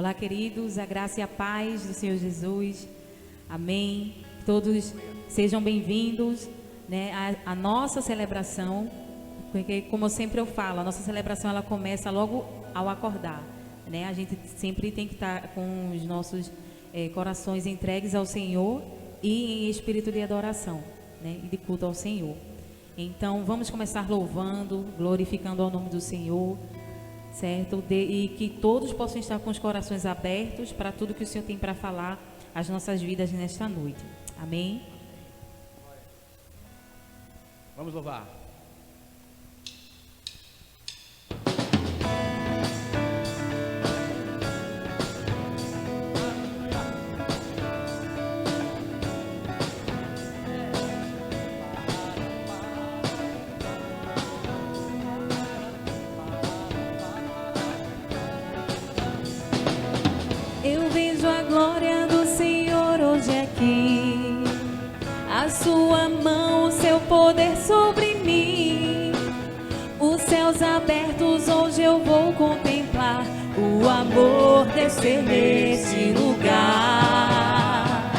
Olá, queridos, a graça e a paz do Senhor Jesus. Amém. Todos sejam bem-vindos, né, à nossa celebração, porque, como eu falo, a nossa celebração ela começa logo ao acordar, né? A gente sempre tem que estar com os nossos corações entregues ao Senhor e em espírito de adoração, né, e de culto ao Senhor. Então, vamos começar louvando, glorificando ao nome do Senhor, certo? E que todos possam estar com os corações abertos para tudo que o Senhor tem para falar às nossas vidas nesta noite. Amém? Vamos louvar. Eu vejo a glória do Senhor hoje aqui, a sua mão, o seu poder sobre mim. Os céus abertos hoje eu vou contemplar o amor descer neste lugar.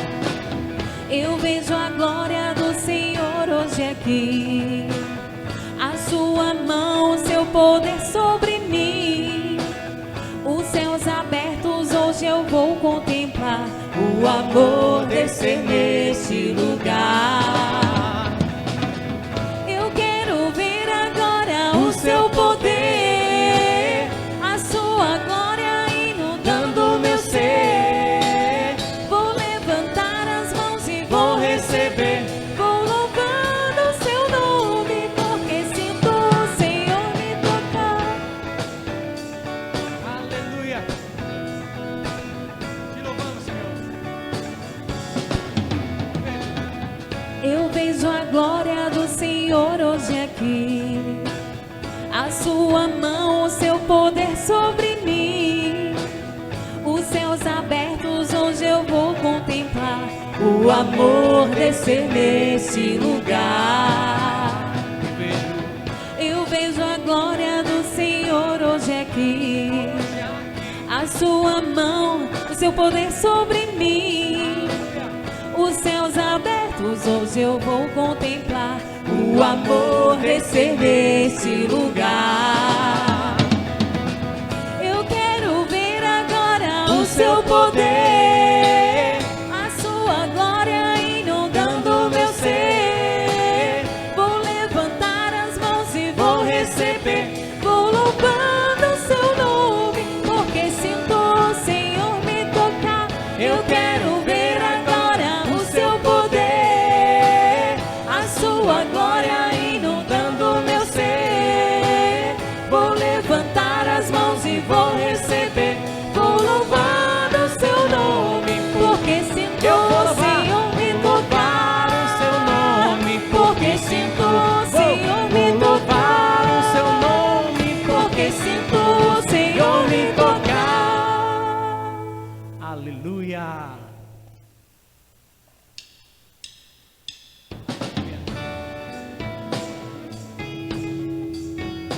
Eu vejo a glória do Senhor hoje aqui, a sua mão, o seu poder sobre mim. Os céus abertos hoje eu vou contemplar o amor descer neste lugar. Eu quero ver agora o seu poder, a sua glória inundando meu ser. Vou levantar as mãos e vou receber. Vou louvando o seu nome, porque sinto o Senhor me tocar. Aleluia. Te louvamos, Senhor. Eu vejo a glória do Senhor hoje aqui, a sua mão, o seu poder sobre mim. Os céus abertos hoje eu vou contemplar o amor descer neste lugar. Eu vejo a glória do Senhor hoje aqui, a sua mão, o seu poder sobre mim. Os céus abertos hoje eu vou contemplar o amor descer neste lugar. Eu quero ver agora o seu poder, a sua glória inundando meu ser. Vou levantar as mãos e vou receber. Vou louvando o seu nome, porque sinto o Senhor me tocar. Eu quero ver agora o seu poder, a sua glória inundando meu ser. Vou levantar as mãos e vou receber. Vou louvando o seu nome, porque sinto o Senhor me tocar. O seu nome, Porque sinto o Senhor me tocar. o seu nome, Porque sinto o Senhor me tocar. aleluia.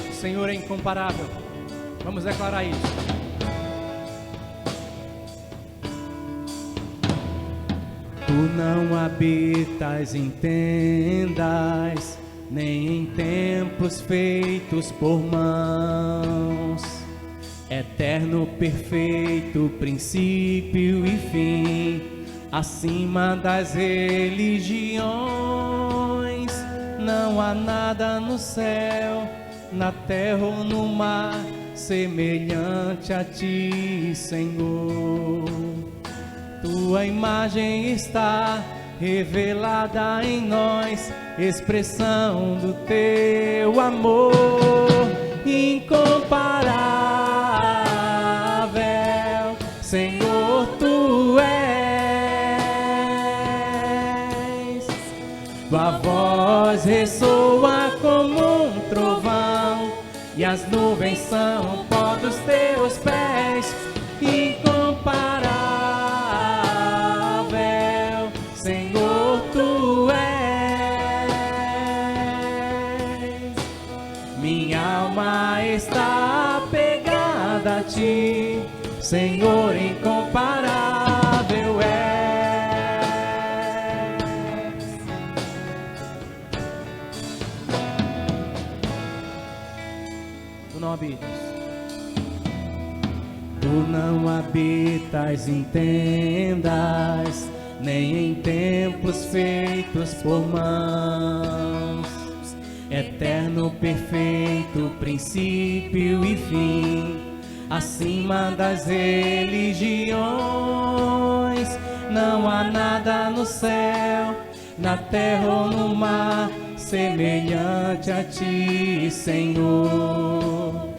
O Senhor é incomparável. Vamos declarar isso. Tu não habitas em tendas, nem em templos feitos por mãos. Eterno, perfeito, princípio e fim, acima das religiões. Não há nada no céu, na terra ou no mar, semelhante a ti, Senhor. Tua imagem está revelada em nós, expressão do teu amor incomparável. Senhor, tu és. Tua voz ressoa como um trovão, e as nuvens são pó dos teus pés. Incomparável, Senhor, tu és. Minha alma está apegada a ti, Senhor incomparável és. Tu não habitas. Tu não habitas em tendas, nem em templos feitos por mãos. Eterno, perfeito, princípio e fim, acima das religiões. Não há nada no céu, na terra ou no mar, semelhante a ti, Senhor.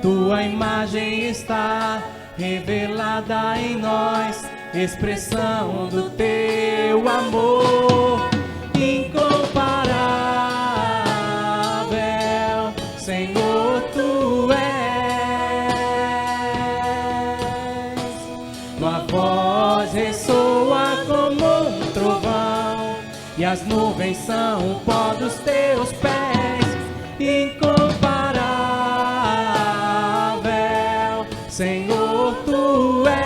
Tua imagem está revelada em nós, expressão do teu amor incomparável. Senhor, tu és. Tua voz ressoa como um trovão, e as nuvens são o pó dos teus pés. Incomparável, Senhor, tu és.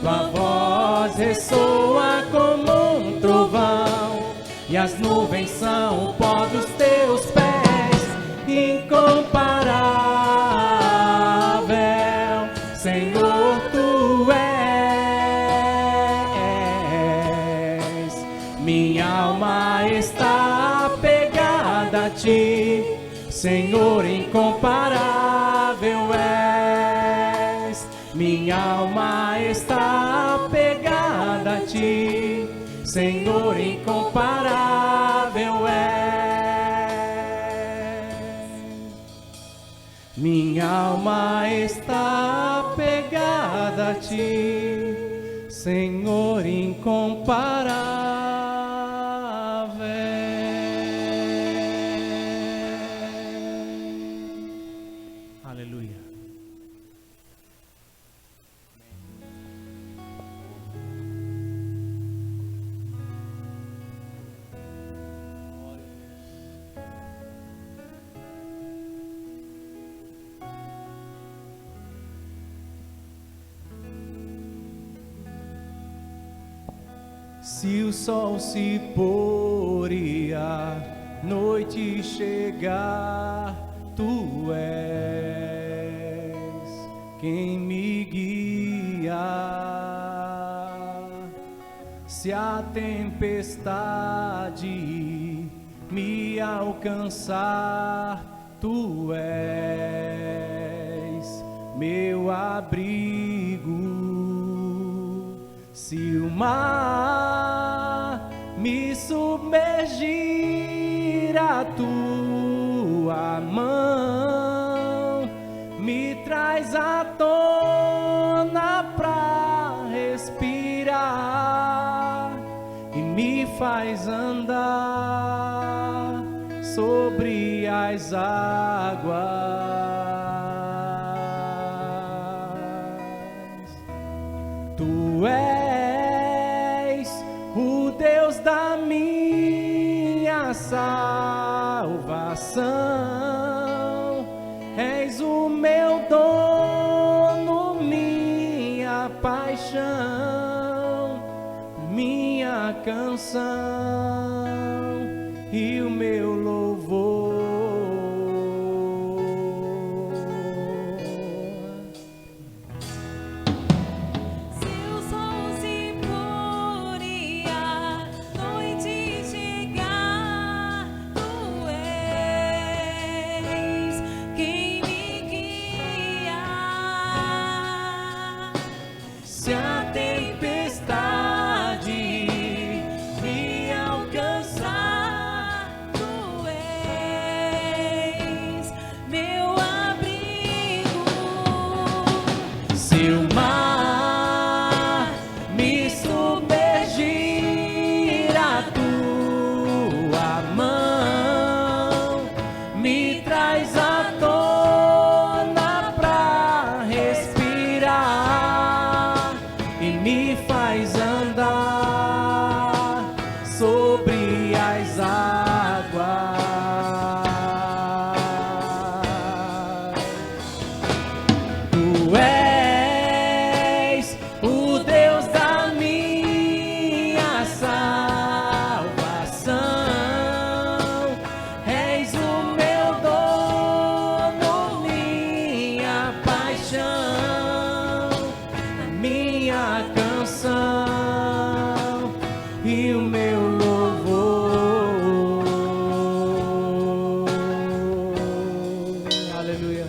Tua voz ressoa como um trovão, e as nuvens são o pó dos teus pés. Incomparável, Senhor, tu és. Minha alma está apegada a ti, Senhor, incomparável és. Minha alma está apegada a ti, Senhor, incomparável és. Minha alma está apegada a ti, Senhor, incomparável. Aleluia. Se o sol se pôr e a noite chegar, tu és quem me guia. Se a tempestade me alcançar, tu és meu abrigo. Se o mar me submergir, a tua mão me traz à tona pra respirar e me faz andar sobre as águas. Tu és o Deus da minha salvação, és o meu dono, minha paixão, minha canção e o meu louvor. Se a tempestade me alcançar, tu és meu abrigo. Se o mar me submergir, a tua mão me traz à tona pra respirar e me faz andar sobre as águas. minha canção e o meu louvor. Aleluia.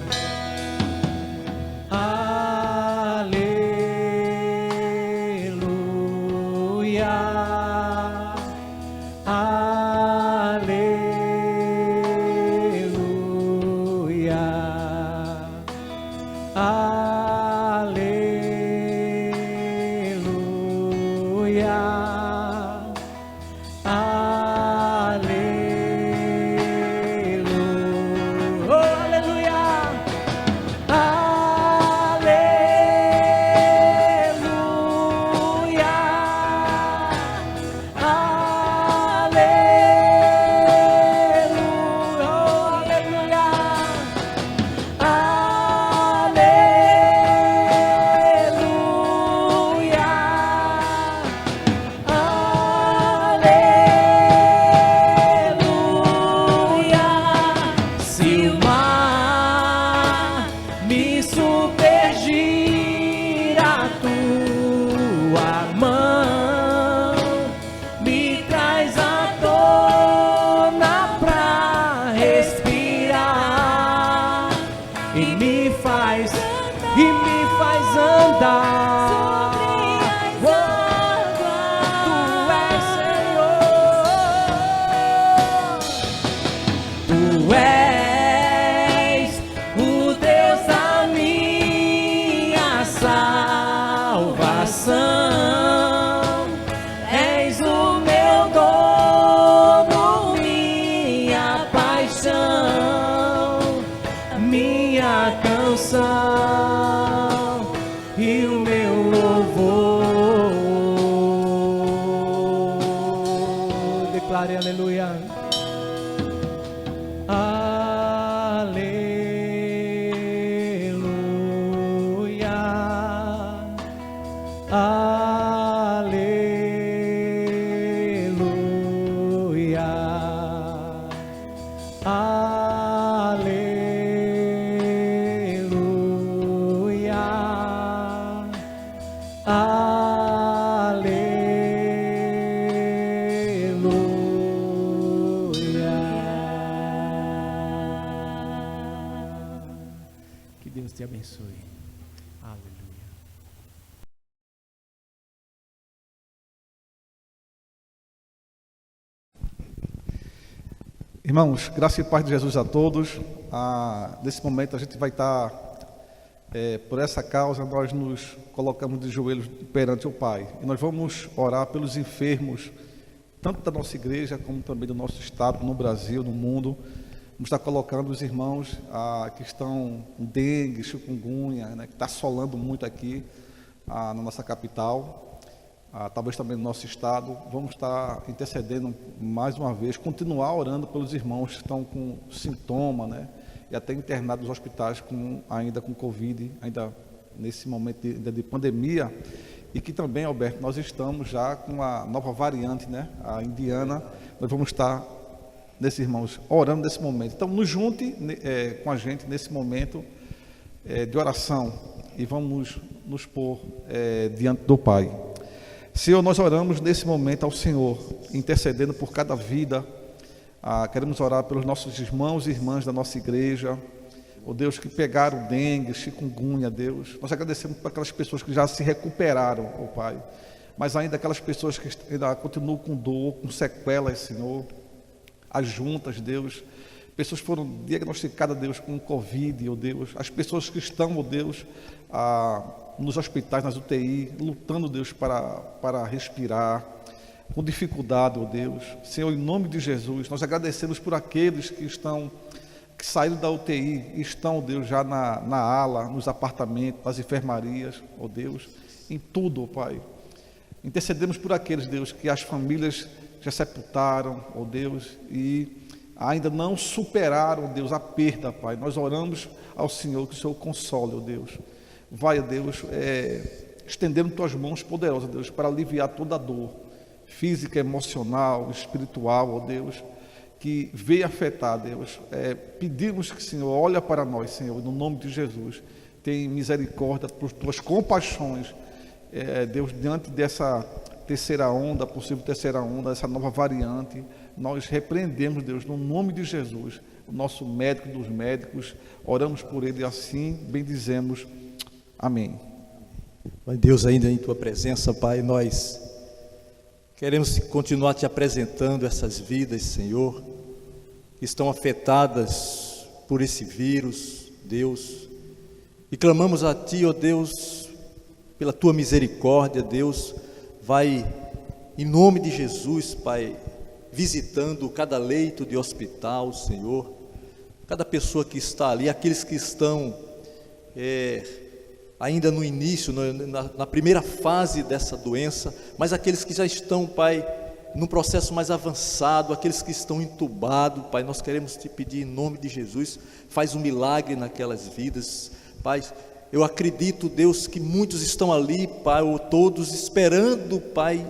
E o meu louvor. Declare aleluia. Aleluia. Aleluia. Que Deus te abençoe. Aleluia. Irmãos, graça e paz de Jesus a todos. Nesse momento a gente vai estar, por essa causa, nós nos colocamos de joelhos perante o Pai. E nós vamos orar pelos enfermos, tanto da nossa igreja, como também do nosso estado, no Brasil, no mundo. Vamos estar colocando os irmãos que estão com dengue, chikungunya, né, que está assolando muito aqui na nossa capital, talvez também no nosso estado. Vamos estar intercedendo mais uma vez, continuar orando pelos irmãos que estão com sintoma, né, e até internados nos hospitais ainda com Covid, ainda nesse momento de pandemia, e que também, Alberto, nós estamos já com a nova variante, né, a indiana. Nós vamos estar, nesses irmãos, orando nesse momento. Então, nos junte com a gente nesse momento de oração e vamos nos pôr diante do Pai. Senhor, nós oramos nesse momento ao Senhor, intercedendo por cada vida. Queremos orar pelos nossos irmãos e irmãs da nossa igreja, ó Deus, que pegaram dengue, chikungunya, Deus. Nós agradecemos por aquelas pessoas que já se recuperaram, ó Pai, mas ainda aquelas pessoas que ainda continuam com dor, com sequelas, Senhor. As juntas, Deus, pessoas foram diagnosticadas, Deus, com Covid, ó Deus, as pessoas que estão, ó Deus, nos hospitais, nas UTI, lutando, Deus, para respirar, com dificuldade, ó Deus. Senhor, em nome de Jesus, nós agradecemos por aqueles que saíram da UTI e estão, ó Deus, já na ala, nos apartamentos, nas enfermarias, ó Deus, em tudo, ó Pai. Intercedemos por aqueles, Deus, que as famílias já sepultaram, ó Deus, e ainda não superaram, ó Deus, a perda, Pai. Nós oramos ao Senhor, que o Senhor console, ó Deus. Vai, ó Deus, estendendo tuas mãos poderosas, Deus, para aliviar toda a dor, física, emocional, espiritual, ó Deus, que veio afetar, Deus. Pedimos que, Senhor, olha para nós, Senhor, no nome de Jesus. Tem misericórdia por tuas compaixões, Deus, diante dessa terceira onda, possível terceira onda, essa nova variante, nós repreendemos, Deus, no nome de Jesus, o nosso médico dos médicos, oramos por ele e assim bendizemos. Amém. Pai Deus, ainda em Tua presença, Pai, nós queremos continuar Te apresentando essas vidas, Senhor, que estão afetadas por esse vírus, Deus, e clamamos a Ti, ó Deus, pela Tua misericórdia, Deus, vai, em nome de Jesus, Pai, visitando cada leito de hospital, Senhor, cada pessoa que está ali, aqueles que estão ainda no início, na primeira fase dessa doença, mas aqueles que já estão, Pai, num processo mais avançado, aqueles que estão entubados, Pai, nós queremos Te pedir em nome de Jesus, faz um milagre naquelas vidas, Pai. Eu acredito, Deus, que muitos estão ali, Pai, ou todos esperando, Pai,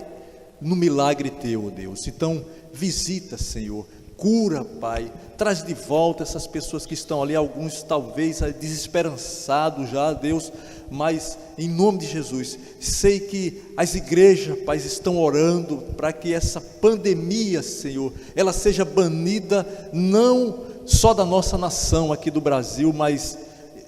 no milagre Teu, Deus. Então, visita, Senhor, cura, Pai, traz de volta essas pessoas que estão ali, alguns talvez desesperançados já, Deus, mas em nome de Jesus, sei que as igrejas, Pai, estão orando para que essa pandemia, Senhor, ela seja banida não só da nossa nação aqui do Brasil, mas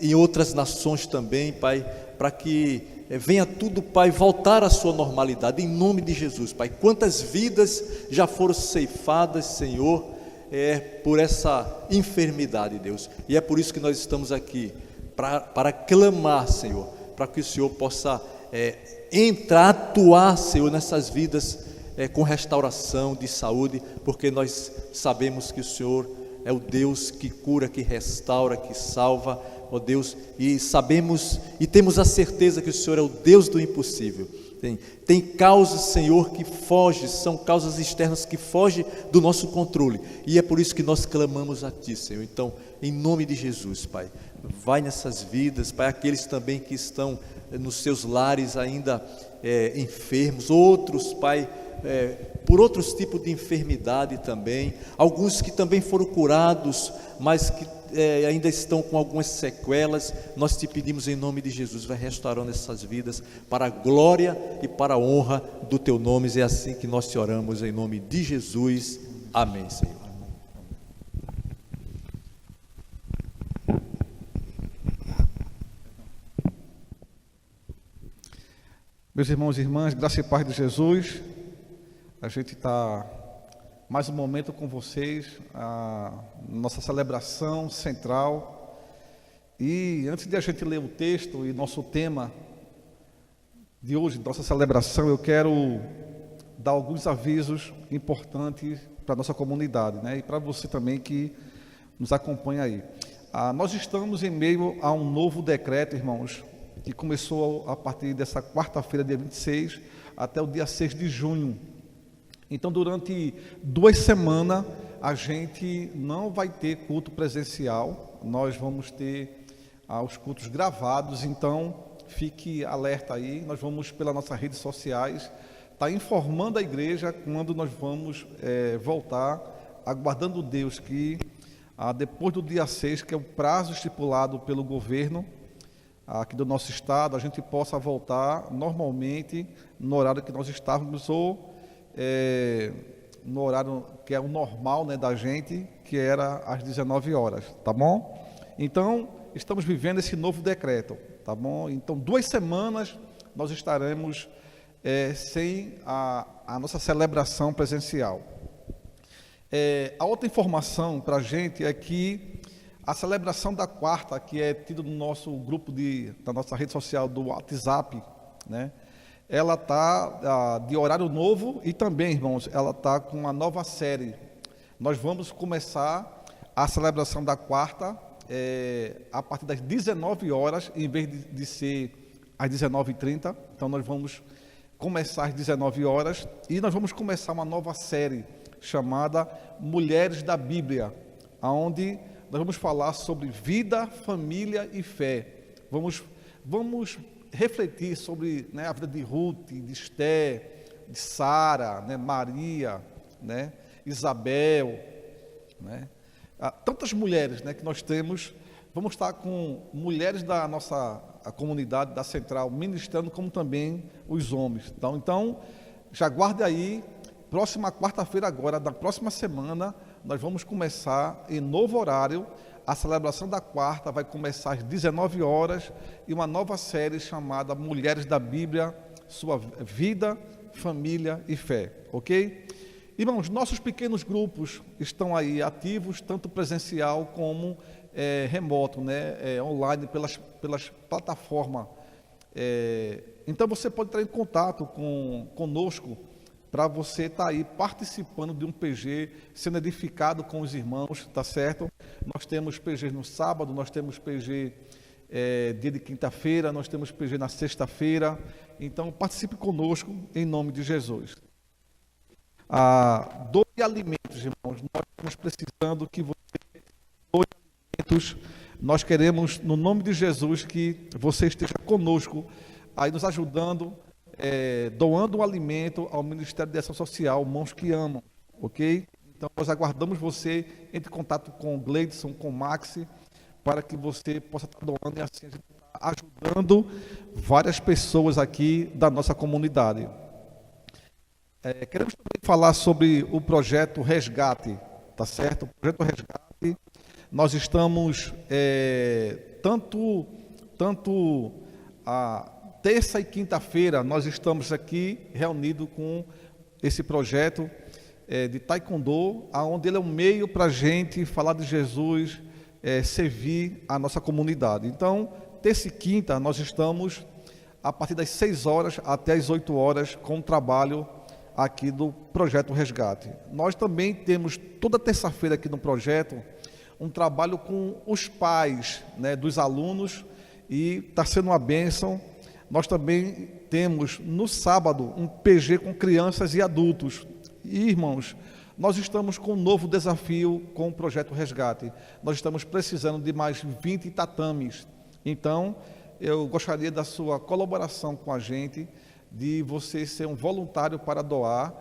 em outras nações também, Pai, para que venha tudo, Pai, voltar à sua normalidade, em nome de Jesus, Pai. Quantas vidas já foram ceifadas, Senhor, por essa enfermidade, Deus, e é por isso que nós estamos aqui, para clamar, Senhor, para que o Senhor possa entrar, atuar, Senhor, nessas vidas, com restauração de saúde, porque nós sabemos que o Senhor é o Deus que cura, que restaura, que salva, ó Deus, e sabemos e temos a certeza que o Senhor é o Deus do impossível. Tem causas, Senhor, que fogem, são causas externas que fogem do nosso controle, e é por isso que nós clamamos a Ti, Senhor. Então, em nome de Jesus, Pai, vai nessas vidas, Pai, aqueles também que estão nos seus lares ainda enfermos, outros, Pai, por outros tipos de enfermidade também, alguns que também foram curados, mas que ainda estão com algumas sequelas. Nós Te pedimos em nome de Jesus, vai restaurando essas vidas para a glória e para a honra do Teu nome, é assim que nós Te oramos em nome de Jesus, amém, Senhor. Meus irmãos e irmãs, graça e paz de Jesus, a gente está mais um momento com vocês, a nossa celebração central. E antes de a gente ler o texto e nosso tema de hoje, nossa celebração, eu quero dar alguns avisos importantes para a nossa comunidade, né? E para você também que nos acompanha aí. Nós estamos em meio a um novo decreto, irmãos, que começou a partir dessa quarta-feira, dia 26, até o dia 6 de junho. Então, durante 2 semanas, a gente não vai ter culto presencial, nós vamos ter os cultos gravados, então fique alerta aí, nós vamos pelas nossas redes sociais, estar informando a igreja quando nós vamos voltar, aguardando Deus que depois do dia 6, que é o prazo estipulado pelo governo aqui do nosso estado, a gente possa voltar normalmente no horário que nós estávamos ou no horário que é o normal, né, da gente, que era às 19 horas, tá bom? Então, estamos vivendo esse novo decreto, tá bom? Então, 2 semanas nós estaremos sem a nossa celebração presencial. A outra informação para a gente é que a celebração da quarta, que é tida no nosso grupo da nossa rede social do WhatsApp, né? Ela está de horário novo e também, irmãos, ela está com uma nova série. Nós vamos começar a celebração da quarta a partir das 19 horas, em vez de ser às 19h30. Então, nós vamos começar às 19 horas e nós vamos começar uma nova série chamada Mulheres da Bíblia, onde nós vamos falar sobre vida, família e fé. Vamos refletir sobre, né, a vida de Ruth, de Esté, de Sara, né, Maria, né, Isabel, né, tantas mulheres, né, que nós temos. Vamos estar com mulheres da nossa a comunidade da Central ministrando, como também os homens. Então, já guarde aí, próxima quarta-feira agora, da próxima semana, nós vamos começar em novo horário. A celebração da quarta vai começar às 19 horas e uma nova série chamada Mulheres da Bíblia, Sua Vida, Família e Fé, ok? Irmãos, nossos pequenos grupos estão aí ativos, tanto presencial como remoto, né? Online, pelas plataformas. Então você pode entrar em contato conosco para você estar aí participando de um PG, sendo edificado com os irmãos, tá certo? Nós temos PG no sábado, nós temos PG dia de quinta-feira, nós temos PG na sexta-feira. Então participe conosco em nome de Jesus. Doe alimentos, irmãos. Nós estamos precisando que você doe alimentos. Nós queremos, no nome de Jesus, que você esteja conosco, aí nos ajudando, doando um alimento ao Ministério de Ação Social, Mãos que Amam, ok? Então, nós aguardamos você, entre em contato com o Gleidson, com o Maxi, para que você possa estar doando e assim a gente está ajudando várias pessoas aqui da nossa comunidade. Queremos também falar sobre o projeto Resgate, tá certo? O projeto Resgate, nós estamos tanto a terça e quinta-feira, nós estamos aqui reunidos com esse projeto de Taekwondo, onde ele é um meio para a gente falar de Jesus, servir a nossa comunidade. Então, terça e quinta, nós estamos a partir das 6 horas até as 8 horas com o trabalho aqui do Projeto Resgate. Nós também temos toda terça-feira aqui no projeto um trabalho com os pais, né, dos alunos, e está sendo uma bênção. Nós também temos no sábado um PG com crianças e adultos. E, irmãos, nós estamos com um novo desafio com o Projeto Resgate. Nós estamos precisando de mais 20 tatames. Então, eu gostaria da sua colaboração com a gente, de você ser um voluntário para doar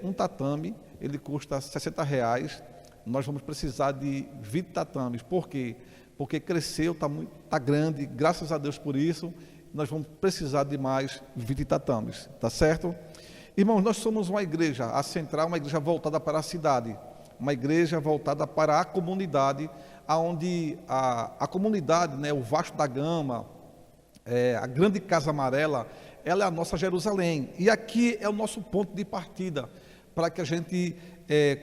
um tatame. Ele custa R$60. Nós vamos precisar de 20 tatames. Por quê? Porque cresceu, está grande, graças a Deus por isso. Nós vamos precisar de mais 20 tatames, tá certo? Irmãos, nós somos uma igreja, a Central, uma igreja voltada para a cidade, uma igreja voltada para a comunidade, onde a comunidade, né, o Vasco da Gama, a Grande Casa Amarela, ela é a nossa Jerusalém. E aqui é o nosso ponto de partida, para que a gente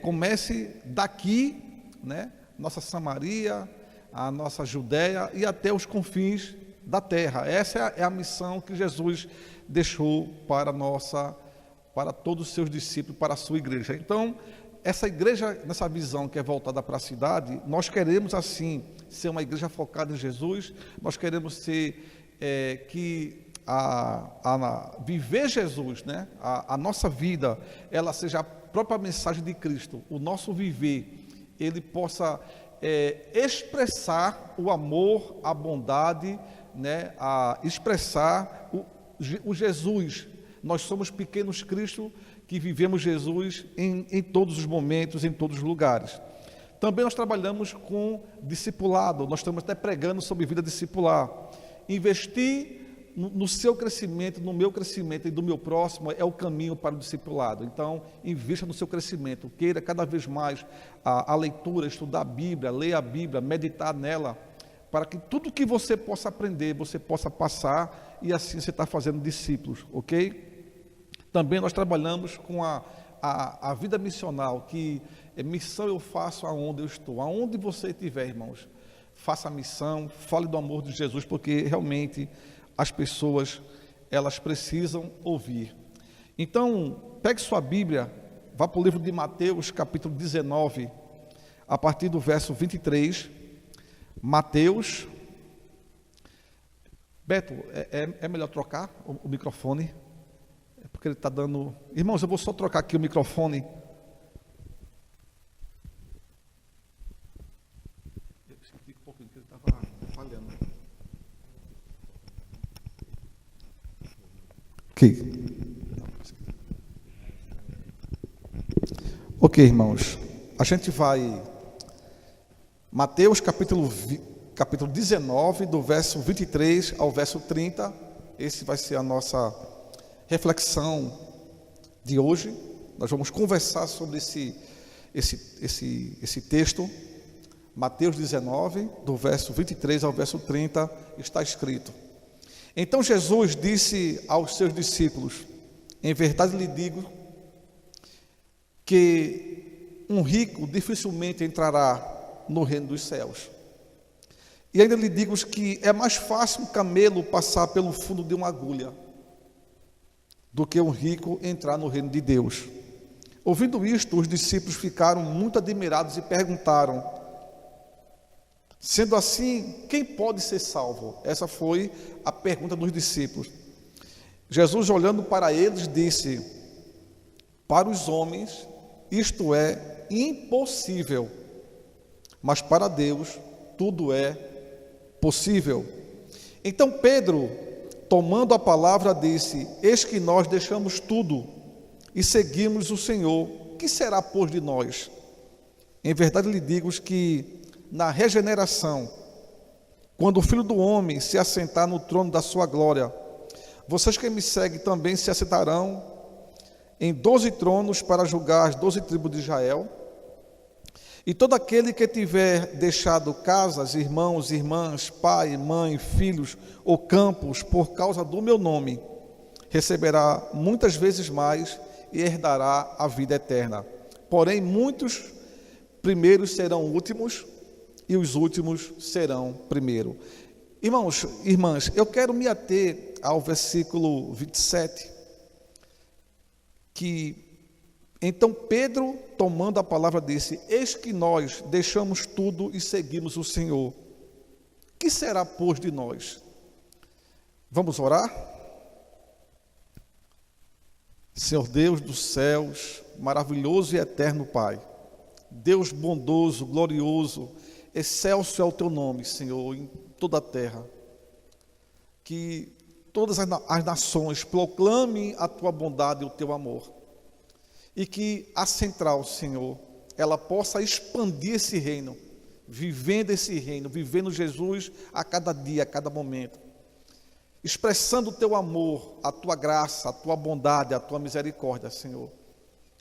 comece daqui, né, nossa Samaria, a nossa Judéia e até os confins da terra. Essa é a missão que Jesus deixou para todos os seus discípulos, para a sua igreja. Então, essa igreja, nessa visão que é voltada para a cidade, nós queremos assim ser uma igreja focada em Jesus. Nós queremos ser viver Jesus, né? A nossa vida, ela seja a própria mensagem de Cristo. O nosso viver, ele possa expressar o amor, a bondade, né? Expressar o Jesus. Nós somos pequenos Cristo que vivemos Jesus em todos os momentos, em todos os lugares. Também nós trabalhamos com discipulado. Nós estamos até pregando sobre vida discipular. Investir no seu crescimento, no meu crescimento e do meu próximo é o caminho para o discipulado. Então, invista no seu crescimento, queira cada vez mais a leitura, estudar a Bíblia, ler a Bíblia, meditar nela, para que tudo que você possa aprender, você possa passar e assim você está fazendo discípulos, ok? Também nós trabalhamos com a vida missional, que missão eu faço aonde eu estou, aonde você estiver, irmãos, faça a missão, fale do amor de Jesus, porque realmente as pessoas, elas precisam ouvir. Então, pegue sua Bíblia, vá para o livro de Mateus, capítulo 19, a partir do verso 23. Mateus. Beto, é melhor trocar o microfone? É porque ele está dando... Irmãos, eu vou só trocar aqui o microfone. Eu senti um pouquinho que ele estava falhando. Ok, irmãos, a gente vai, Mateus capítulo capítulo 19, do verso 23 ao verso 30. Esse vai ser a nossa reflexão de hoje. Nós vamos conversar sobre esse texto. Mateus 19, do verso 23 ao verso 30, está escrito: Então Jesus disse aos seus discípulos: Em verdade lhe digo que um rico dificilmente entrará no reino dos céus. E ainda lhe digo que é mais fácil um camelo passar pelo fundo de uma agulha do que um rico entrar no reino de Deus. Ouvindo isto, os discípulos ficaram muito admirados e perguntaram: Sendo assim, quem pode ser salvo? Essa foi a pergunta dos discípulos. Jesus, olhando para eles, disse: Para os homens isto é impossível, mas para Deus tudo é possível. Então Pedro, tomando a palavra, disse: Eis que nós deixamos tudo e seguimos o Senhor. Que será, pois, de nós? Em verdade lhe digo que na regeneração, quando o Filho do Homem se assentar no trono da sua glória, vocês que me seguem também se assentarão em 12 tronos para julgar as 12 tribos de Israel. E todo aquele que tiver deixado casas, irmãos, irmãs, pai, mãe, filhos ou campos por causa do meu nome, receberá muitas vezes mais e herdará a vida eterna. Porém, muitos primeiros serão últimos e os últimos serão primeiro. Irmãos, irmãs, eu quero me ater ao versículo 27, que então Pedro, tomando a palavra, disse: Eis que nós deixamos tudo e seguimos o Senhor. Que será, pois, de nós? Vamos orar? Senhor Deus dos céus, maravilhoso e eterno Pai, Deus bondoso, glorioso, excelso é o teu nome, Senhor, em toda a terra. Que todas as nações proclamem a tua bondade e o teu amor. E que a central, Senhor, ela possa expandir esse reino, vivendo Jesus a cada dia, a cada momento. Expressando o teu amor, a tua graça, a tua bondade, a tua misericórdia, Senhor.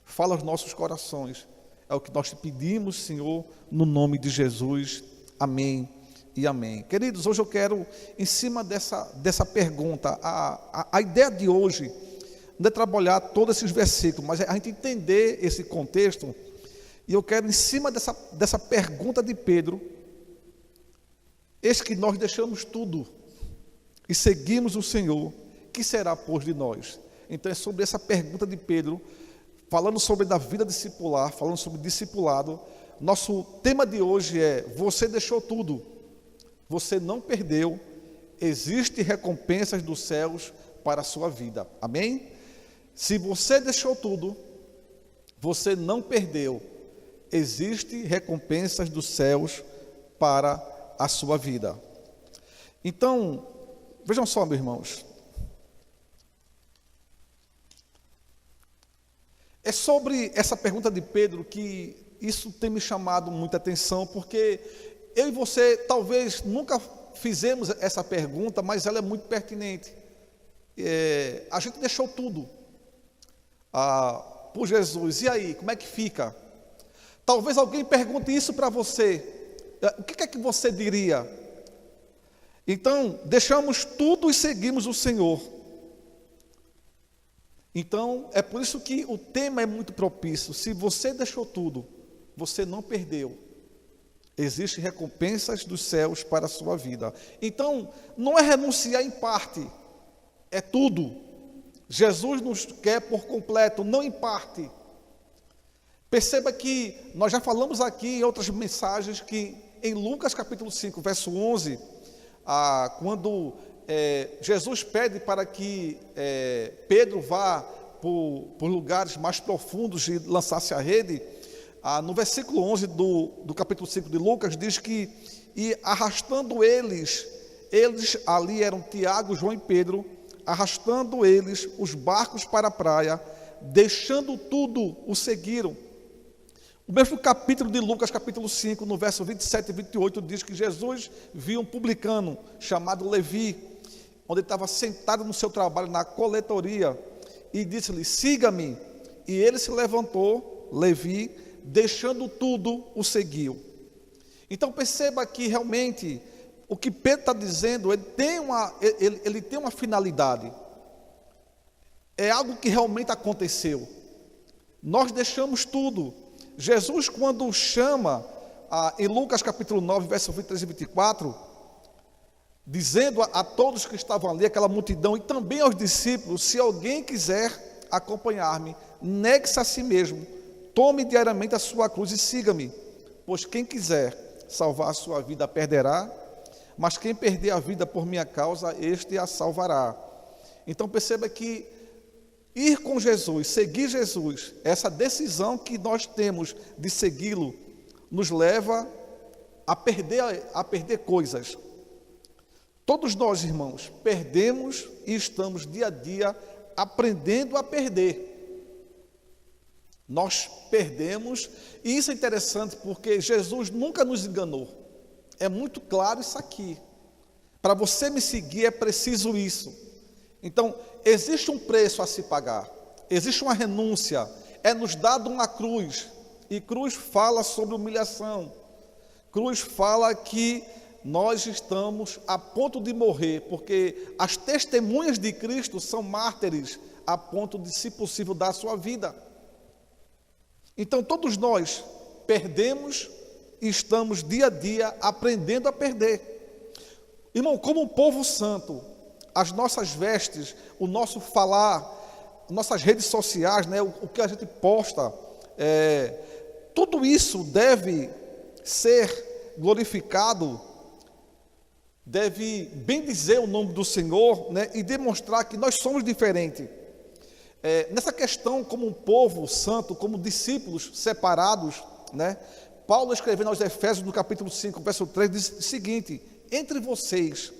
Fala aos nossos corações. É o que nós te pedimos, Senhor, no nome de Jesus. Amém e amém. Queridos, hoje eu quero, em cima dessa pergunta, a ideia de hoje não é trabalhar todos esses versículos, mas é a gente entender esse contexto. E eu quero, em cima dessa pergunta de Pedro, eis que nós deixamos tudo e seguimos o Senhor, que será, pois, de nós? Então é sobre essa pergunta de Pedro, falando sobre a vida discipular, falando sobre discipulado. Nosso tema de hoje é: você deixou tudo, você não perdeu, existem recompensas dos céus para a sua vida. Amém? Se você deixou tudo, você não perdeu, existem recompensas dos céus para a sua vida. Então, vejam só, meus irmãos, é sobre essa pergunta de Pedro que isso tem me chamado muita atenção, porque eu e você talvez nunca fizemos essa pergunta, mas ela é muito pertinente. A gente deixou tudo por Jesus, e aí, como é que fica? Talvez alguém pergunte isso para você, o que é que você diria? Então, deixamos tudo e seguimos o Senhor. Então, é por isso que o tema é muito propício. Se você deixou tudo, você não perdeu. Existem recompensas dos céus para a sua vida. Então, não é renunciar em parte, é tudo. Jesus nos quer por completo, não em parte. Perceba que nós já falamos aqui em outras mensagens que em Lucas capítulo 5, verso 11, quando Jesus pede para que Pedro vá por lugares mais profundos e lançasse a rede, no versículo 11 do capítulo 5 de Lucas, diz que, e arrastando eles ali eram Tiago, João e Pedro, arrastando eles os barcos para a praia, deixando tudo, o seguiram. O mesmo capítulo de Lucas, capítulo 5, no verso 27 e 28, diz que Jesus viu um publicano chamado Levi, onde ele estava sentado no seu trabalho na coletoria, e disse-lhe: siga-me. E ele se levantou, Levi, deixando tudo, o seguiu. Então perceba que realmente o que Pedro está dizendo, ele tem uma finalidade. É algo que realmente aconteceu. Nós deixamos tudo. Jesus, quando chama, em Lucas capítulo 9, verso 23 e 24, dizendo a todos que estavam ali, aquela multidão, e também aos discípulos: se alguém quiser acompanhar-me, negue-se a si mesmo, tome diariamente a sua cruz e siga-me. Pois quem quiser salvar a sua vida perderá, mas quem perder a vida por minha causa, este a salvará. Então perceba que ir com Jesus, seguir Jesus, essa decisão que nós temos de segui-lo, nos leva a perder coisas. Todos nós, irmãos, perdemos e estamos dia a dia aprendendo a perder. Nós perdemos, e isso é interessante porque Jesus nunca nos enganou. É muito claro isso aqui. Para você me seguir é preciso isso. Então, existe um preço a se pagar, existe uma renúncia, é nos dado uma cruz, e cruz fala sobre humilhação, cruz fala que nós estamos a ponto de morrer, porque as testemunhas de Cristo são mártires, a ponto de, se possível, dar a sua vida. Então todos nós perdemos e estamos dia a dia aprendendo a perder. Irmão, como um povo santo, as nossas vestes, o nosso falar, nossas redes sociais, né, o que a gente posta, tudo isso deve ser glorificado, deve bendizer o nome do Senhor, né, e demonstrar que nós somos diferentes. Nessa questão, como um povo santo, como discípulos separados, né, Paulo, escrevendo aos Efésios, no capítulo 5, verso 3, diz o seguinte: entre vocês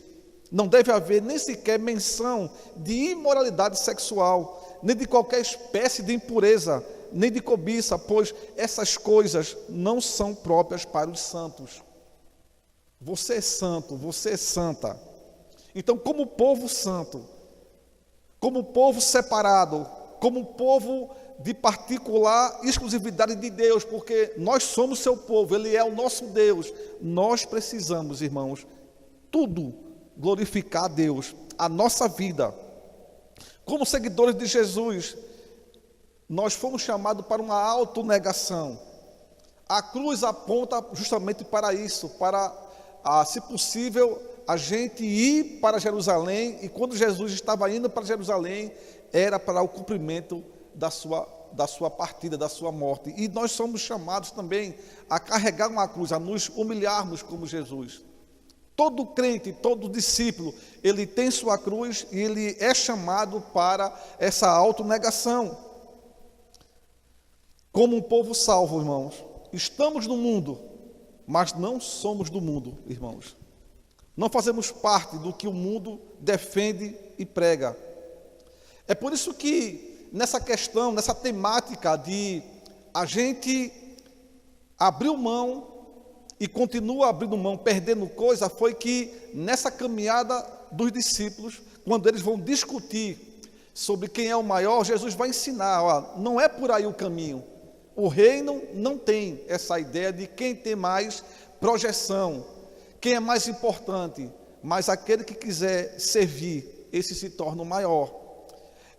não deve haver nem sequer menção de imoralidade sexual, nem de qualquer espécie de impureza, nem de cobiça, pois essas coisas não são próprias para os santos. Você é santo, você é santa. Então, como povo santo, como povo separado, como povo de particular exclusividade de Deus, porque nós somos seu povo, Ele é o nosso Deus, nós precisamos, irmãos, tudo glorificar a Deus, a nossa vida. Como seguidores de Jesus, nós fomos chamados para uma autonegação. A cruz aponta justamente para isso, para, se possível, a gente ir para Jerusalém, e quando Jesus estava indo para Jerusalém, era para o cumprimento da sua partida, da sua morte. E nós somos chamados também a carregar uma cruz, a nos humilharmos como Jesus. Todo crente, todo discípulo, ele tem sua cruz e ele é chamado para essa autonegação. Como um povo salvo, irmãos, estamos no mundo, mas não somos do mundo, irmãos. Não fazemos parte do que o mundo defende e prega. É por isso que nessa questão, nessa temática de a gente abriu mão e continua abrindo mão, perdendo coisa, foi que nessa caminhada dos discípulos, quando eles vão discutir sobre quem é o maior, Jesus vai ensinar, ó, não é por aí o caminho. O reino não tem essa ideia de quem tem mais projeção, quem é mais importante, mas aquele que quiser servir, esse se torna o maior.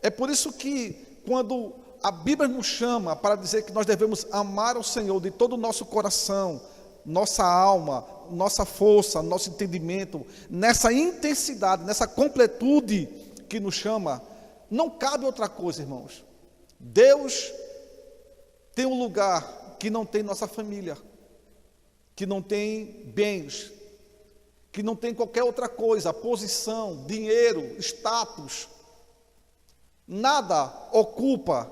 É por isso que quando a Bíblia nos chama para dizer que nós devemos amar o Senhor de todo o nosso coração, nossa alma, nossa força, nosso entendimento, nessa intensidade, nessa completude que nos chama, não cabe outra coisa, irmãos. Deus tem um lugar que não tem nossa família, que não tem bens, que não tem qualquer outra coisa, posição, dinheiro, status. Nada ocupa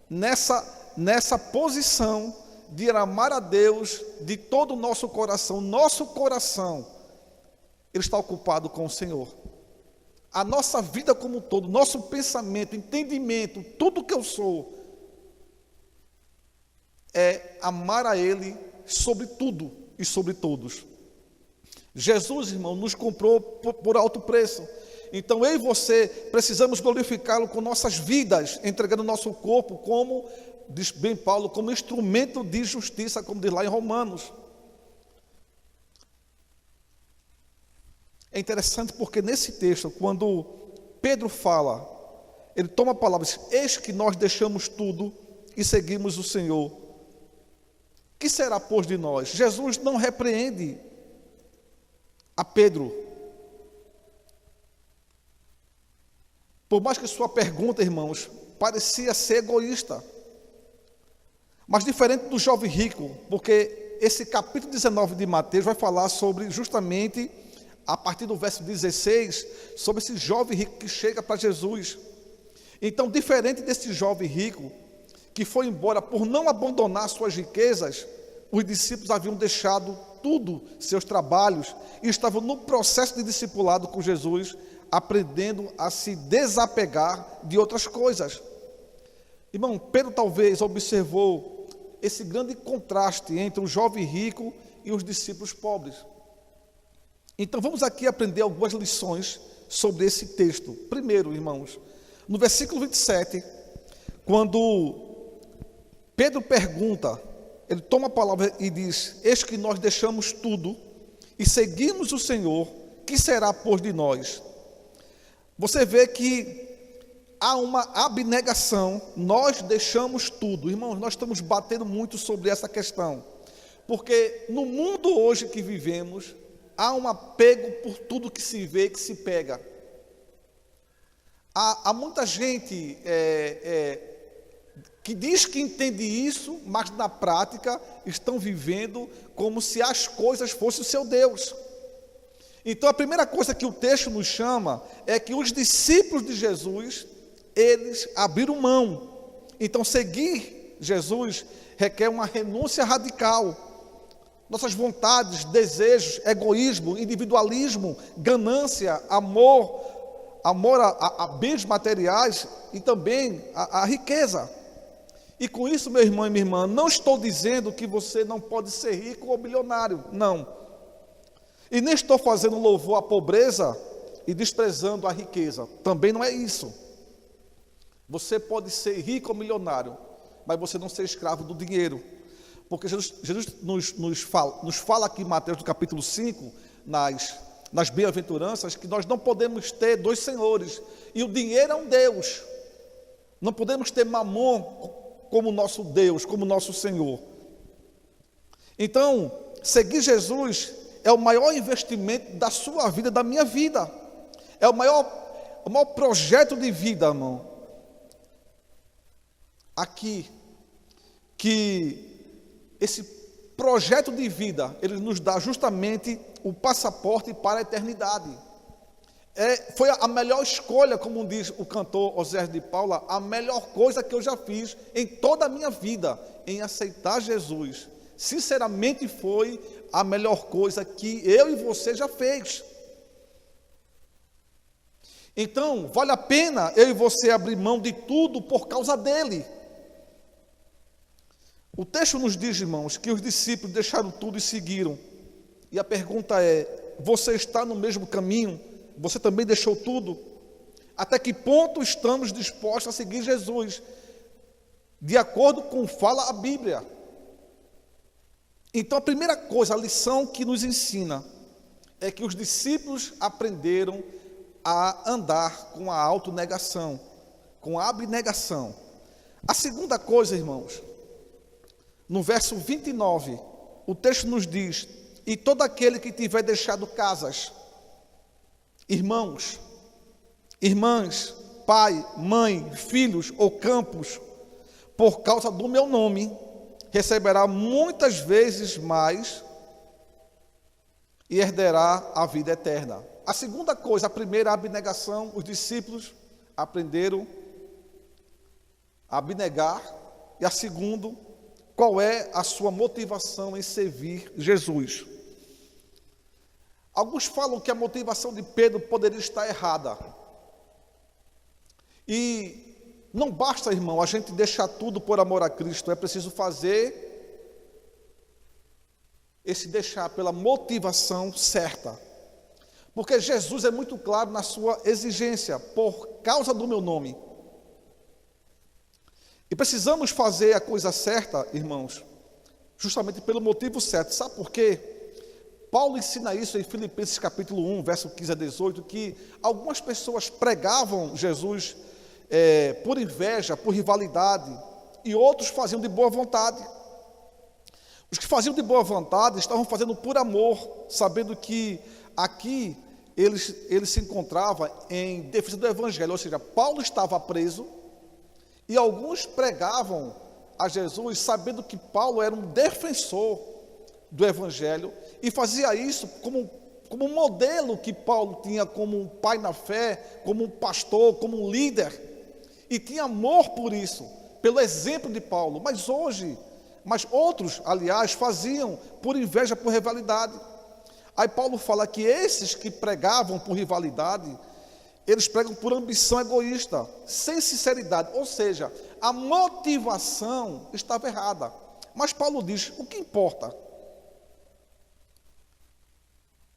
nessa posição de amar a Deus de todo o nosso coração. Nosso coração, ele está ocupado com o Senhor. A nossa vida como um todo, nosso pensamento, entendimento, tudo que eu sou, é amar a Ele sobre tudo e sobre todos. Jesus, irmão, nos comprou por alto preço. Então eu e você precisamos glorificá-lo com nossas vidas, entregando nosso corpo, como diz bem Paulo, como instrumento de justiça, como diz lá em Romanos. É interessante porque nesse texto, quando Pedro fala, ele toma a palavra e diz: eis que nós deixamos tudo e seguimos o Senhor. Que será, pois, de nós? Jesus não repreende a Pedro. Por mais que sua pergunta, irmãos, parecia ser egoísta, mas diferente do jovem rico, porque esse capítulo 19 de Mateus vai falar sobre, justamente, a partir do verso 16, sobre esse jovem rico que chega para Jesus. Então, diferente desse jovem rico, que foi embora por não abandonar suas riquezas, os discípulos haviam deixado tudo, seus trabalhos, e estavam no processo de discipulado com Jesus, aprendendo a se desapegar de outras coisas. Irmão, Pedro talvez observou esse grande contraste entre o jovem rico e os discípulos pobres. Então vamos aqui aprender algumas lições sobre esse texto. Primeiro, irmãos, no versículo 27, quando Pedro pergunta, ele toma a palavra e diz: eis que nós deixamos tudo e seguimos o Senhor, que será, pois, de nós? Você vê que há uma abnegação, nós deixamos tudo. Irmãos, nós estamos batendo muito sobre essa questão, porque no mundo hoje que vivemos, há um apego por tudo que se vê, que se pega. Há muita gente que diz que entende isso, mas na prática estão vivendo como se as coisas fossem o seu Deus. Então a primeira coisa que o texto nos chama é que os discípulos de Jesus, eles abriram mão. Então seguir Jesus requer uma renúncia radical. Nossas vontades, desejos, egoísmo, individualismo, ganância, amor a bens materiais e também a riqueza. E com isso, meu irmão e minha irmã, não estou dizendo que você não pode ser rico ou bilionário, não. E nem estou fazendo louvor à pobreza e desprezando a riqueza, também não é isso. Você pode ser rico ou milionário, mas você não ser escravo do dinheiro. Porque Jesus nos fala aqui em Mateus, no capítulo 5, nas bem-aventuranças, que nós não podemos ter dois senhores, e o dinheiro é um Deus. Não podemos ter Mamon como nosso Deus, como nosso Senhor. Então, seguir Jesus é o maior investimento da sua vida, da minha vida. É o maior projeto de vida, irmão. Aqui, que esse projeto de vida, ele nos dá justamente o passaporte para a eternidade. Foi a melhor escolha, como diz o cantor Oséias de Paula, a melhor coisa que eu já fiz em toda a minha vida, em aceitar Jesus. Sinceramente foi a melhor coisa que eu e você já fez. Então, vale a pena eu e você abrir mão de tudo por causa dele. O texto nos diz, irmãos, que os discípulos deixaram tudo e seguiram. E a pergunta é: você está no mesmo caminho? Você também deixou tudo? Até que ponto estamos dispostos a seguir Jesus? De acordo com fala a Bíblia. Então a primeira coisa, a lição que nos ensina, é que os discípulos aprenderam a andar com a autonegação, com a abnegação. A segunda coisa, irmãos, no verso 29, o texto nos diz: e todo aquele que tiver deixado casas, irmãos, irmãs, pai, mãe, filhos ou campos, por causa do meu nome, receberá muitas vezes mais e herdará a vida eterna. A segunda coisa, a primeira, a abnegação, os discípulos aprenderam a abnegar. E a segunda, qual é a sua motivação em servir Jesus? Alguns falam que a motivação de Pedro poderia estar errada. E Não basta, irmão, a gente deixar tudo por amor a Cristo, é preciso fazer esse deixar pela motivação certa. Porque Jesus é muito claro na sua exigência, por causa do meu nome. E precisamos fazer a coisa certa, irmãos, justamente pelo motivo certo. Sabe por quê? Paulo ensina isso em Filipenses capítulo 1, verso 15 a 18, que algumas pessoas pregavam Jesus por inveja, por rivalidade, e outros faziam de boa vontade. Os que faziam de boa vontade estavam fazendo por amor, sabendo que aqui ele se encontrava em defesa do Evangelho, ou seja, Paulo estava preso, e alguns pregavam a Jesus, sabendo que Paulo era um defensor do Evangelho, e fazia isso como um modelo que Paulo tinha como um pai na fé, como um pastor, como um líder, e tinha amor por isso, pelo exemplo de Paulo. Mas outros, aliás, faziam por inveja, por rivalidade. Aí Paulo fala que esses que pregavam por rivalidade, eles pregam por ambição egoísta, sem sinceridade, ou seja, a motivação estava errada. Mas Paulo diz, o que importa?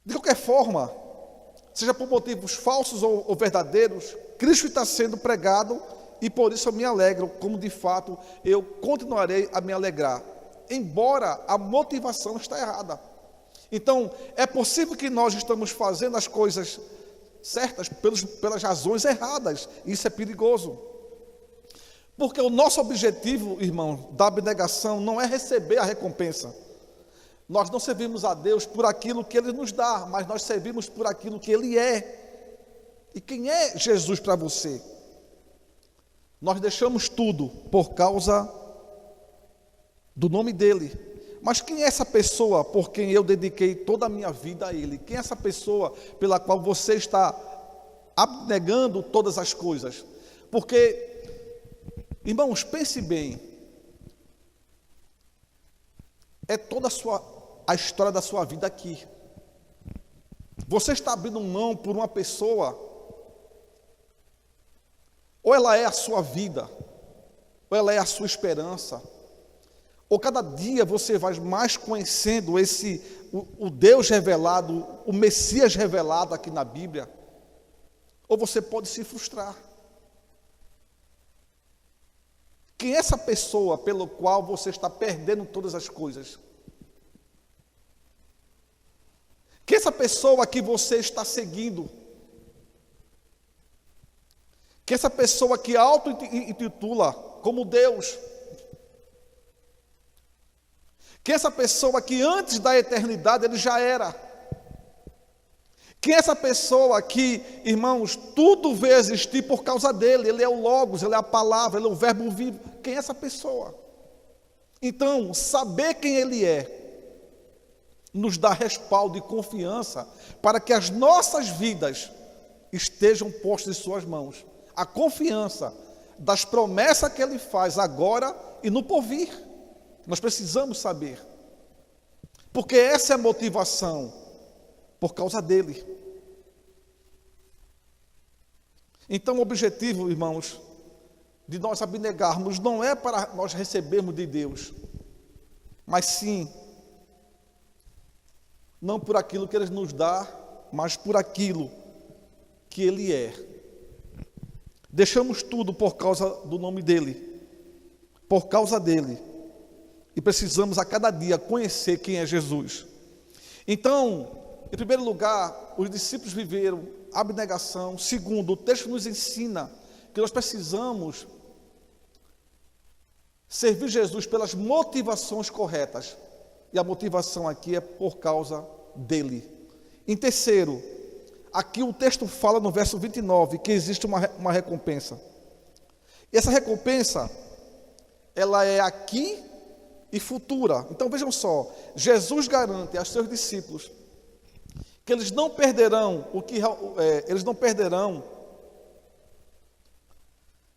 De qualquer forma, seja por motivos falsos ou verdadeiros, Cristo está sendo pregado, e por isso eu me alegro, como de fato eu continuarei a me alegrar, embora a motivação está errada. Então, é possível que nós estamos fazendo as coisas certas pelas razões erradas, e isso é perigoso. Porque o nosso objetivo, irmão, da abnegação não é receber a recompensa. Nós não servimos a Deus por aquilo que Ele nos dá, mas nós servimos por aquilo que Ele é. E quem é Jesus para você? Nós deixamos tudo por causa do nome dEle. Mas quem é essa pessoa por quem eu dediquei toda a minha vida a Ele? Quem é essa pessoa pela qual você está abnegando todas as coisas? Porque, irmãos, pense bem, é toda a história da sua vida aqui. Você está abrindo mão por uma pessoa, ou ela é a sua vida, ou ela é a sua esperança, ou cada dia você vai mais conhecendo o Deus revelado, o Messias revelado aqui na Bíblia, ou você pode se frustrar. Quem é essa pessoa pelo qual você está perdendo todas as coisas? Quem é essa pessoa que você está seguindo? Quem é essa pessoa que auto-intitula como Deus? Quem é essa pessoa que antes da eternidade ele já era? Quem é essa pessoa que, irmãos, tudo veio existir por causa dele? Ele é o Logos, ele é a palavra, ele é o verbo vivo. Quem é essa pessoa? Então, saber quem ele é nos dá respaldo e confiança para que as nossas vidas estejam postas em suas mãos. A confiança das promessas que ele faz agora e no porvir. Nós precisamos saber. Porque essa é a motivação, por causa dele. Então o objetivo, irmãos, de nós abnegarmos não é para nós recebermos de Deus, mas sim, não por aquilo que Ele nos dá, mas por aquilo que Ele é. Deixamos tudo por causa do nome dEle, por causa dEle, e precisamos a cada dia conhecer quem é Jesus. Então, em primeiro lugar, os discípulos viveram abnegação. Segundo, o texto nos ensina que nós precisamos servir Jesus pelas motivações corretas. E a motivação aqui é por causa dele. Em terceiro, aqui o texto fala no verso 29 que existe uma recompensa. E essa recompensa, ela é aqui e futura. Então vejam só, Jesus garante aos seus discípulos que eles não perderão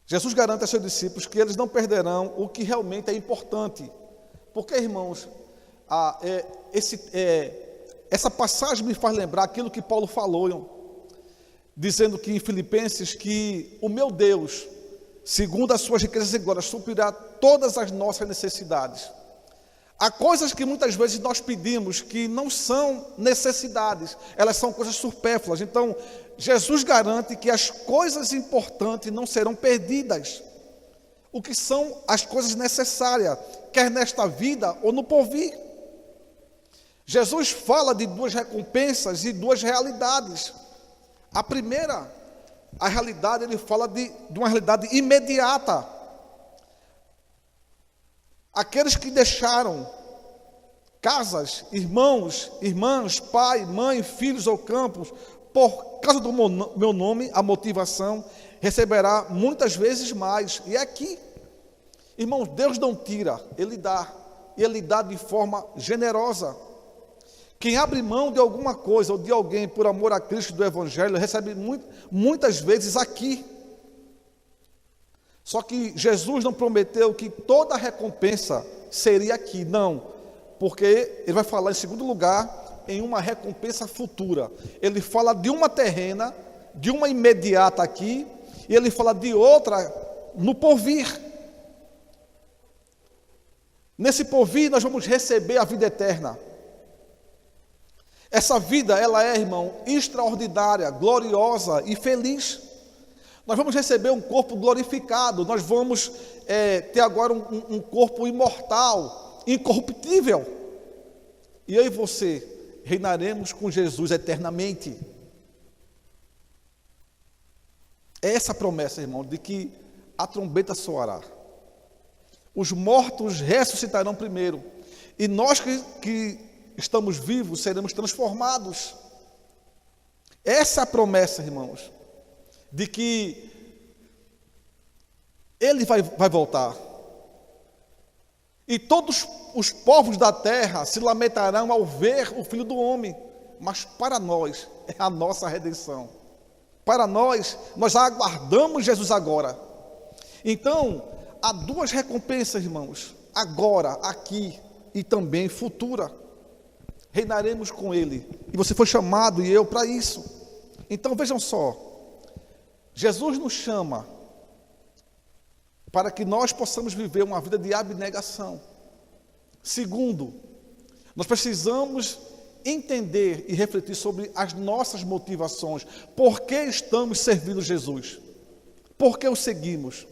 Jesus garante aos seus discípulos que eles não perderão o que realmente é importante. Porque, irmãos, essa passagem me faz lembrar aquilo que Paulo falou, dizendo que em Filipenses que o meu Deus segundo as suas riquezas e glórias, suprirá todas as nossas necessidades. Há coisas que muitas vezes nós pedimos que não são necessidades, elas são coisas supérfluas. Então, Jesus garante que as coisas importantes não serão perdidas. O que são as coisas necessárias, quer nesta vida ou no porvir. Jesus fala de duas recompensas e duas realidades. A primeira, a realidade, ele fala de uma realidade imediata. Aqueles que deixaram casas, irmãos, irmãs, pai, mãe, filhos ou campos, por causa do meu nome, a motivação, receberá muitas vezes mais. E é aqui, irmãos, Deus não tira, Ele dá. E Ele dá de forma generosa. Quem abre mão de alguma coisa ou de alguém por amor a Cristo do Evangelho, recebe muitas vezes aqui. Só que Jesus não prometeu que toda a recompensa seria aqui, não. Porque Ele vai falar em segundo lugar, em uma recompensa futura. Ele fala de uma terrena, de uma imediata aqui, e Ele fala de outra no porvir. Nesse porvir nós vamos receber a vida eterna. Essa vida, ela é, irmão, extraordinária, gloriosa e feliz. Nós vamos receber um corpo glorificado, nós vamos ter agora um corpo imortal, incorruptível. E eu e você reinaremos com Jesus eternamente. É essa a promessa, irmão, de que a trombeta soará. Os mortos ressuscitarão primeiro. E nós que estamos vivos seremos transformados. Essa é a promessa, irmãos, de que Ele vai voltar. E todos os povos da terra se lamentarão ao ver o Filho do Homem. Mas para nós é a nossa redenção. Para nós aguardamos Jesus agora. Então, há duas recompensas, irmãos. Agora, aqui e também futura. Reinaremos com Ele. E você foi chamado e eu para isso. Então vejam só. Jesus nos chama para que nós possamos viver uma vida de abnegação. Segundo, nós precisamos entender e refletir sobre as nossas motivações. Por que estamos servindo Jesus? Por que o seguimos?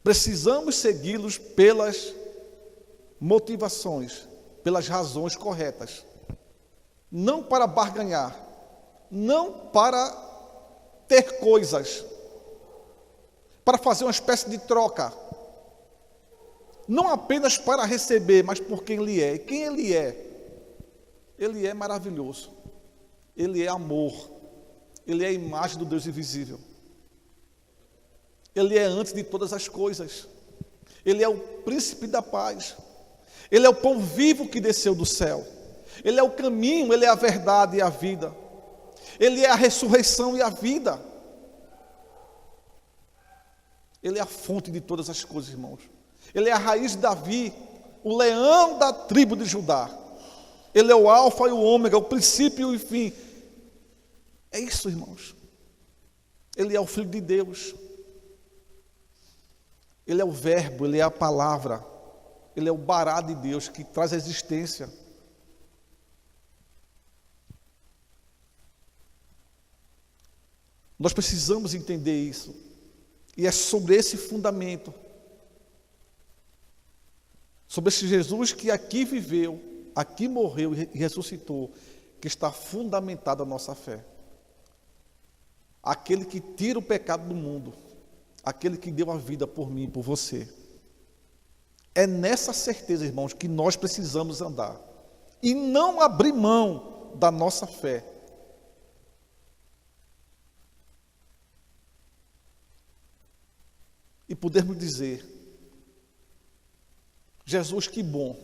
Precisamos segui-los pelas motivações, pelas razões corretas. Não para barganhar, não para ter coisas, para fazer uma espécie de troca. Não apenas para receber, mas por quem Ele é. E quem Ele é? Ele é maravilhoso. Ele é amor. Ele é a imagem do Deus invisível. Ele é antes de todas as coisas. Ele é o príncipe da paz. Ele é o pão vivo que desceu do céu. Ele é o caminho, Ele é a verdade e a vida. Ele é a ressurreição e a vida. Ele é a fonte de todas as coisas, irmãos. Ele é a raiz de Davi, o leão da tribo de Judá. Ele é o alfa e o ômega, o princípio e o fim. É isso, irmãos. Ele é o Filho de Deus. Ele é o verbo, Ele é a palavra. Ele é o bará de Deus que traz a existência. Nós precisamos entender isso. E é sobre esse fundamento, sobre esse Jesus que aqui viveu, aqui morreu e ressuscitou, que está fundamentada a nossa fé. Aquele que tira o pecado do mundo, aquele que deu a vida por mim e por você. É nessa certeza, irmãos, que nós precisamos andar. E não abrir mão da nossa fé. E podermos dizer, Jesus, que bom,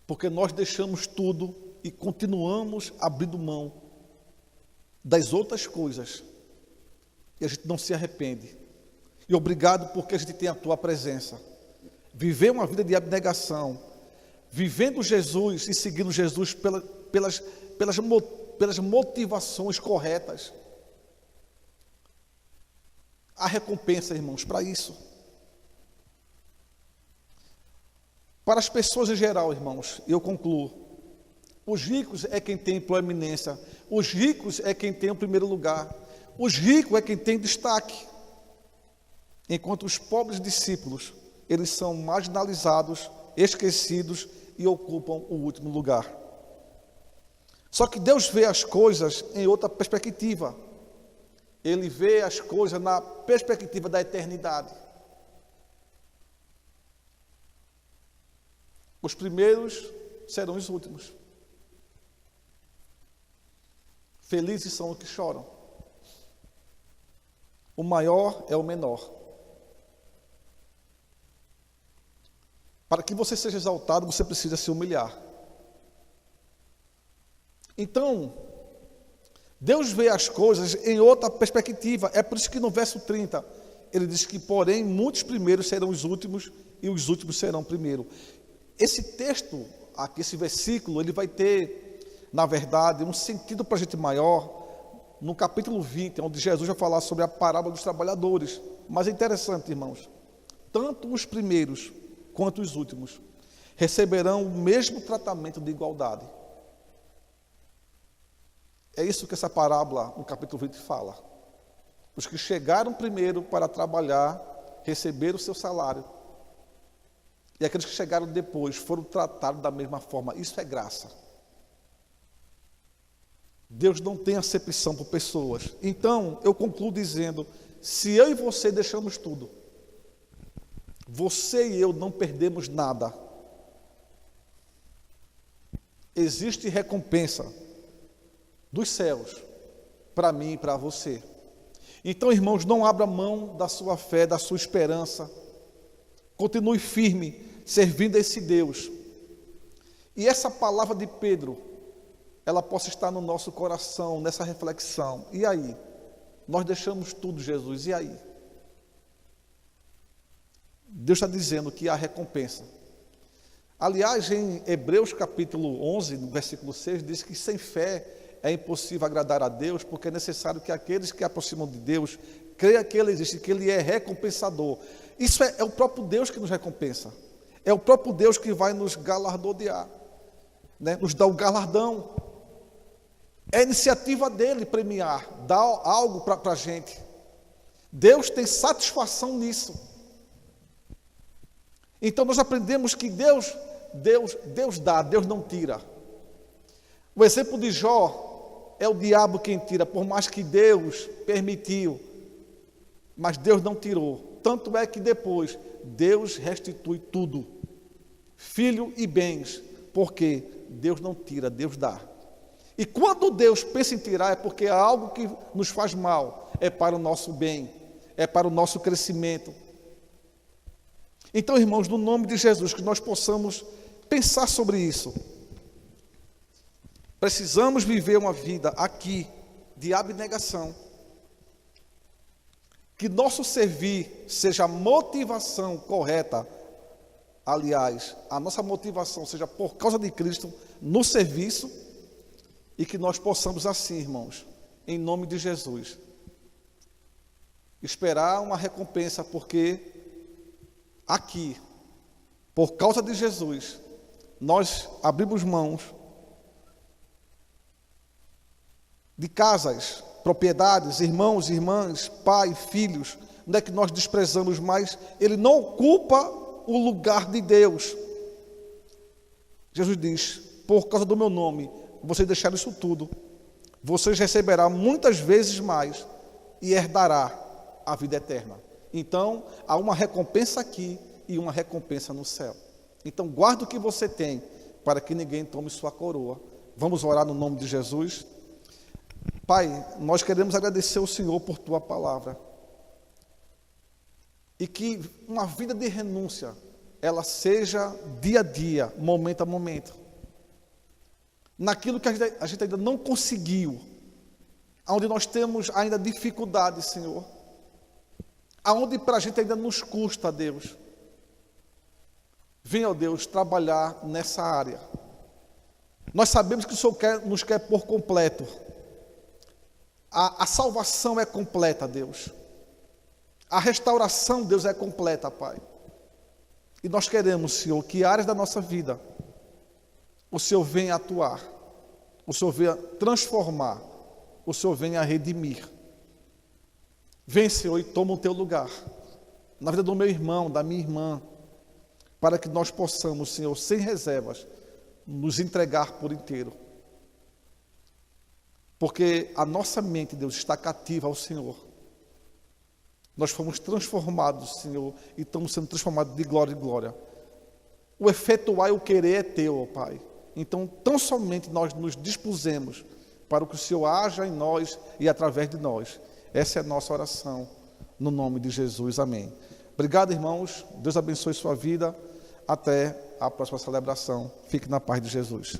porque nós deixamos tudo e continuamos abrindo mão das outras coisas, e a gente não se arrepende. E obrigado porque a gente tem a Tua presença. Viver uma vida de abnegação, vivendo Jesus e seguindo Jesus pelas motivações corretas. há recompensa, irmãos, para isso. Para as pessoas em geral, irmãos, eu concluo, os ricos é quem tem proeminência, os ricos é quem tem o primeiro lugar, os ricos é quem tem destaque, enquanto os pobres discípulos, eles são marginalizados, esquecidos e ocupam o último lugar. Só que Deus vê as coisas em outra perspectiva. Ele vê as coisas na perspectiva da eternidade. Os primeiros serão os últimos. Felizes são os que choram. O maior é o menor. Para que você seja exaltado, você precisa se humilhar. Então, Deus vê as coisas em outra perspectiva. É por isso que no verso 30, ele diz que, porém, muitos primeiros serão os últimos e os últimos serão primeiros. Esse texto, aqui, esse versículo, ele vai ter, na verdade, um sentido para a gente maior, no capítulo 20, onde Jesus vai falar sobre a parábola dos trabalhadores. Mas é interessante, irmãos, tanto os primeiros quanto os últimos receberão o mesmo tratamento de igualdade. É isso que essa parábola, no capítulo 20, fala. Os que chegaram primeiro para trabalhar, receberam o seu salário. E aqueles que chegaram depois foram tratados da mesma forma. Isso é graça. Deus não tem acepção por pessoas. Então, eu concluo dizendo, se eu e você deixamos tudo, você e eu não perdemos nada. Existe recompensa dos céus, para mim e para você. Então, irmãos, não abra mão da sua fé, da sua esperança. Continue firme, servindo a esse Deus. E essa palavra de Pedro, ela possa estar no nosso coração, nessa reflexão. E aí? Nós deixamos tudo, Jesus, e aí? Deus está dizendo que há recompensa. Aliás, em Hebreus capítulo 11, no versículo 6, diz que sem fé é impossível agradar a Deus, porque é necessário que aqueles que aproximam de Deus creiam que Ele existe, que Ele é recompensador. Isso é o próprio Deus que nos recompensa. É o próprio Deus que vai nos galardonear, né? Nos dar o galardão. É a iniciativa dEle premiar, dar algo para a gente. Deus tem satisfação nisso. Então nós aprendemos que Deus dá, Deus não tira. O exemplo de Jó é o diabo quem tira, por mais que Deus permitiu, mas Deus não tirou. Tanto é que depois Deus restitui tudo, filho e bens, porque Deus não tira, Deus dá. E quando Deus pensa em tirar, é porque é algo que nos faz mal, é para o nosso bem, é para o nosso crescimento. Então, irmãos, no nome de Jesus, que nós possamos pensar sobre isso. Precisamos viver uma vida aqui de abnegação. Que nosso servir seja a motivação correta. Aliás, a nossa motivação seja por causa de Cristo no serviço. E que nós possamos assim, irmãos, em nome de Jesus, esperar uma recompensa, porque aqui, por causa de Jesus, nós abrimos mãos de casas, propriedades, irmãos, irmãs, pai, filhos. Não é que nós desprezamos, mas ele não ocupa o lugar de Deus. Jesus diz, por causa do meu nome, vocês deixaram isso tudo, vocês receberão muitas vezes mais e herdará a vida eterna. Então, há uma recompensa aqui e uma recompensa no céu. Então, guarde o que você tem, para que ninguém tome sua coroa. Vamos orar no nome de Jesus. Pai, nós queremos agradecer ao Senhor por Tua palavra. E que uma vida de renúncia, ela seja dia a dia, momento a momento. Naquilo que a gente ainda não conseguiu, onde nós temos ainda dificuldade, Senhor, aonde para a gente ainda nos custa, Deus. Venha, ó Deus, trabalhar nessa área. Nós sabemos que o Senhor nos quer por completo. A salvação é completa, Deus. A restauração, Deus, é completa, Pai. E nós queremos, Senhor, que áreas da nossa vida o Senhor venha atuar, o Senhor venha transformar, o Senhor venha redimir. Vem, Senhor, e toma o teu lugar na vida do meu irmão, da minha irmã, para que nós possamos, Senhor, sem reservas, nos entregar por inteiro. Porque a nossa mente, Deus, está cativa ao Senhor. Nós fomos transformados, Senhor, e estamos sendo transformados de glória em glória. O efetuar e o querer é teu, ó Pai. Então, tão somente nós nos dispusemos para que o Senhor haja em nós e através de nós. Essa é a nossa oração, no nome de Jesus. Amém. Obrigado, irmãos. Deus abençoe sua vida. Até a próxima celebração. Fique na paz de Jesus.